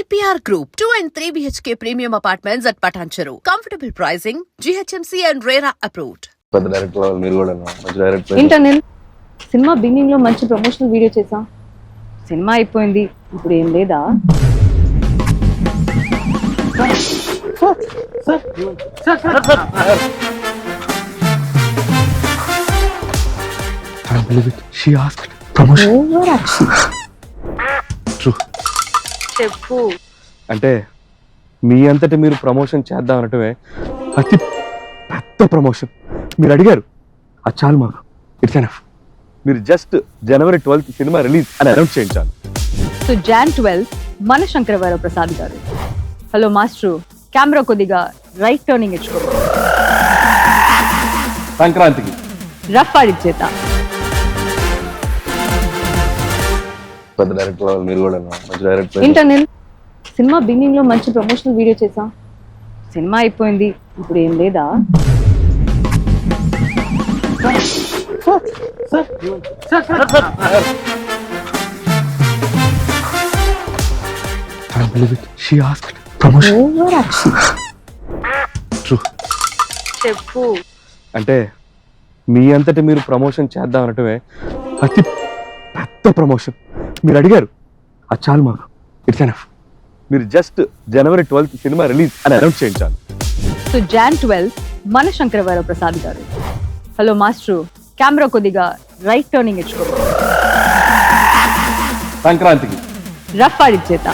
APR Group, 2 and 3 BHK premium apartments at Patancheru. Comfortable pricing, GHMC and RERA approved. పెద్ద director వాళ్ళు మీరు కూడా మంచి డైరెక్టర్. ఏంటనిల్ సినిమా బిగినింగ్ లో మంచి ప్రమోషనల్ వీడియో చేసా, సినిమా అయిపోయింది, ఇప్పుడు ఏం లేదా? I believe it. She asked promotion. Over action. True. చెప్పు. అంటే మీ అంతటి మీరు ప్రమోషన్ చేద్దాం అనటమే అతి పెద్ద ప్రమోషన్. మీరు అడిగారు, అది చాలు మాకు. It's enough. మీరు జస్ట్ జనవరి 12th సినిమా రిలీజ్ అని అనౌన్స్ చేయించాలి. సో Jan 12 మన శంకరవర ప్రసాద్ గారు. హలో మాస్టర్, కెమెరా కొద్దిగా రైట్ టర్నింగ్ ఇచ్చుకో. సంక్రాంతికి రఫ్ ఆడిచ్చేత. పెద్ద డైరెక్టర్ వాళ్ళు మీరు కూడా మంచి డైరెక్టర్. ఏంటనిల్ సినిమా బిగినింగ్ లో మంచి ప్రమోషనల్ వీడియో చేసా, సినిమా అయిపోయింది, ఇప్పుడు ఏం లేదా? I believe it. She asked promotion. Over action. True. చెప్పు. అంటే మీ అంతటి మీరు ప్రమోషన్ చేద్దాం అనటమే అతి పెద్ద ప్రమోషన్. మీరు అడిగారు, అది చాలు మాకు. It's enough. మీరు జస్ట్ జనవరి 12th సినిమా రిలీజ్ అని అనౌన్స్ చేయించాలి. సో Jan 12 మన శంకరవర ప్రసాద్ గారు. హలో మాస్టర్, కెమెరా కొద్దిగా రైట్ టర్నింగ్ ఇచ్చుకో. సంక్రాంతికి రఫ్ ఆడిచ్చేత.